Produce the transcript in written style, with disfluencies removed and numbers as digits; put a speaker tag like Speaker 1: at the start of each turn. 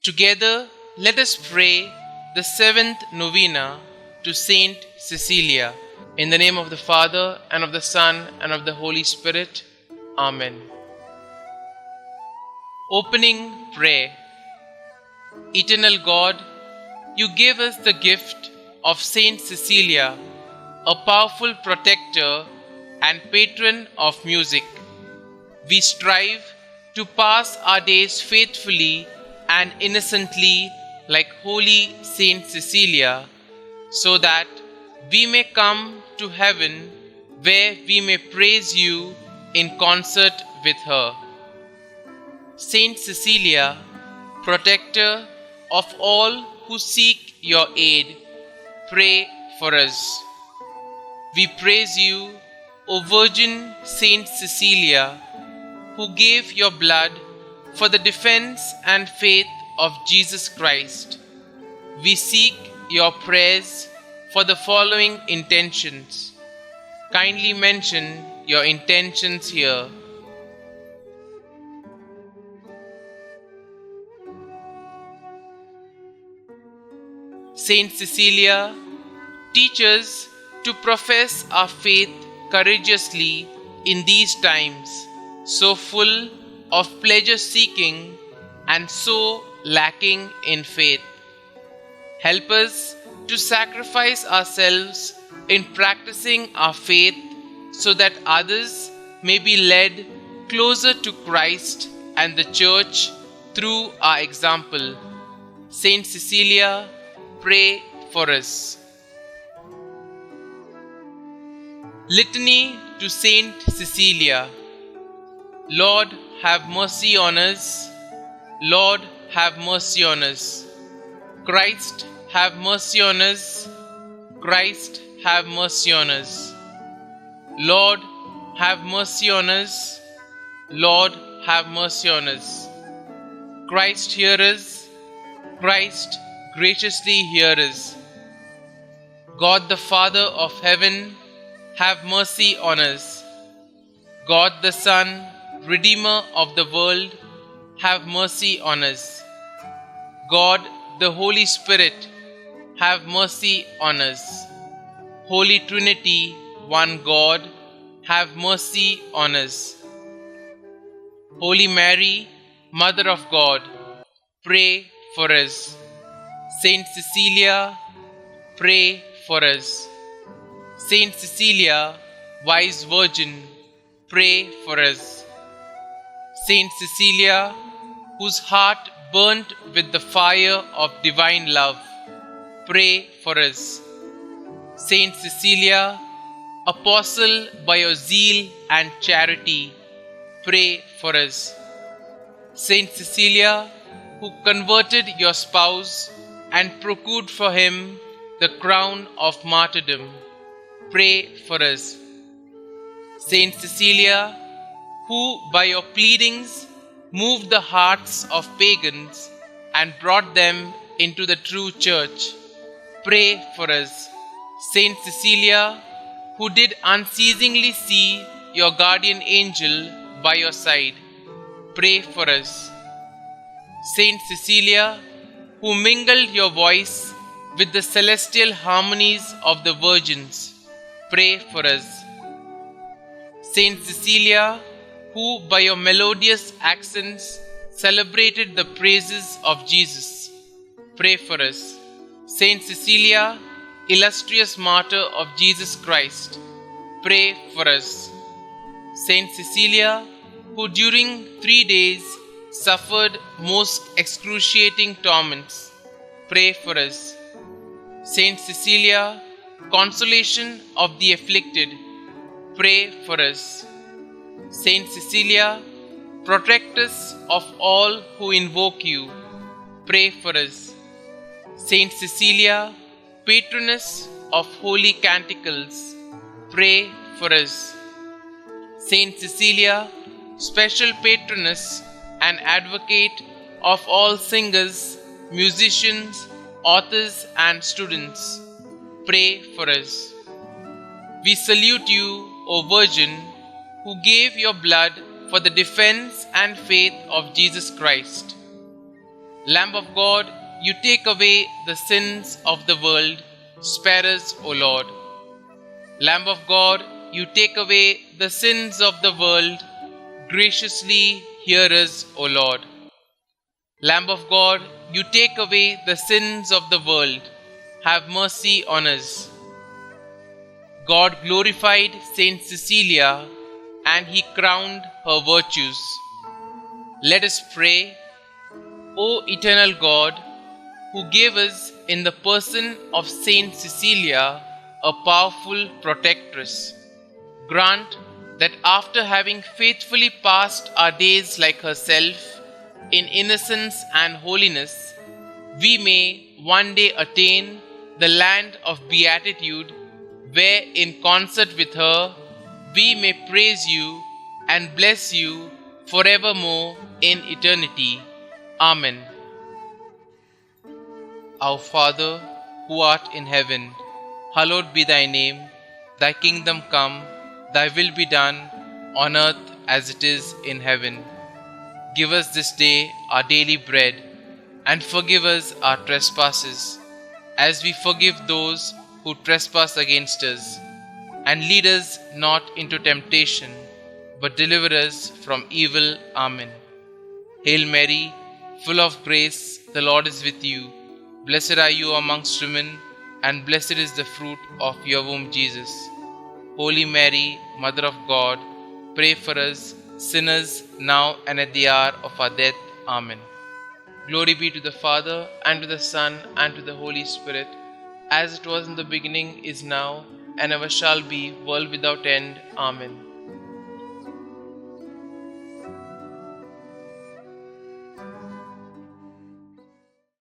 Speaker 1: Together, let us pray the seventh novena to St Cecilia. In the name of the Father, and of the Son, and of the Holy Spirit. Amen. Opening prayer. Eternal God, you gave us the gift of St Cecilia, a powerful protector and patron of music. We strive to pass our days faithfully and innocently like holy St Cecilia, so that we may come to heaven where we may praise you in concert with her. St Cecilia, protector of all who seek your aid, pray for us. We praise you, O Virgin St Cecilia, who gave your blood for the defense and faith of Jesus Christ. We seek your prayers for the following intentions. Kindly mention your intentions here. Saint Cecilia, teach us to profess our faith courageously in these times, so full of pleasure-seeking and so lacking in faith. Help us to sacrifice ourselves in practicing our faith, so that others may be led closer to Christ and the Church through our example. Saint Cecilia, pray for us. Litany to Saint Cecilia. Lord, have mercy on us. Lord, have mercy on us. Christ, have mercy on us. Christ, have mercy on us. Lord, have mercy on us. Lord, have mercy on us. Christ, hear us. Christ, graciously hear us. God the Father of heaven, have mercy on us. God the Son, Redeemer of the world, have mercy on us. God the Holy Spirit, have mercy on us. Holy Trinity, one God, have mercy on us. Holy Mary, Mother of God, pray for us. Saint Cecilia, pray for us. Saint Cecilia, wise Virgin, pray for us. Saint Cecilia, whose heart burnt with the fire of divine love, pray for us. Saint Cecilia, apostle by your zeal and charity, pray for us. Saint Cecilia, who converted your spouse and procured for him the crown of martyrdom, pray for us. Saint Cecilia, who by your pleadings moved the hearts of pagans and brought them into the true church, pray for us. Saint Cecilia, who did unceasingly see your guardian angel by your side, pray for us. Saint Cecilia, who mingled your voice with the celestial harmonies of the virgins, pray for us. Saint Cecilia, who by your melodious accents celebrated the praises of Jesus, pray for us. Saint Cecilia, illustrious martyr of Jesus Christ, pray for us. Saint Cecilia, who during 3 days suffered most excruciating torments, pray for us. Saint Cecilia, consolation of the afflicted, pray for us. Saint Cecilia, protectress of all who invoke you, pray for us. Saint Cecilia, patroness of holy canticles, pray for us. Saint Cecilia, special patroness and advocate of all singers, musicians, authors and students, pray for us. We salute you, O Virgin, who gave your blood for the defense and faith of Jesus Christ. Lamb of God, you take away the sins of the world, spare us, O Lord. Lamb of God, you take away the sins of the world, graciously hear us, O Lord. Lamb of God, you take away the sins of the world, have mercy on us. God glorified St Cecilia, and he crowned her virtues. Let us pray. O eternal God, who gave us in the person of St Cecilia a powerful protectress, grant that after having faithfully passed our days like herself in innocence and holiness, we may one day attain the land of beatitude, where in concert with her we may praise you and bless you forevermore in eternity. Amen. Our Father, who art in heaven, hallowed be thy name. Thy kingdom come, thy will be done, on earth as it is in heaven. Give us this day our daily bread, and forgive us our trespasses, as we forgive those who trespass against us. And lead us not into temptation, but deliver us from evil. Amen. Hail Mary, full of grace, the Lord is with you. Blessed are you amongst women, and blessed is the fruit of your womb, Jesus. Holy Mary, Mother of God, pray for us sinners now and at the hour of our death. Amen. Glory be to the Father, and to the Son, and to the Holy Spirit, as it was in the beginning, is now, and ever shall be, world without end. Amen.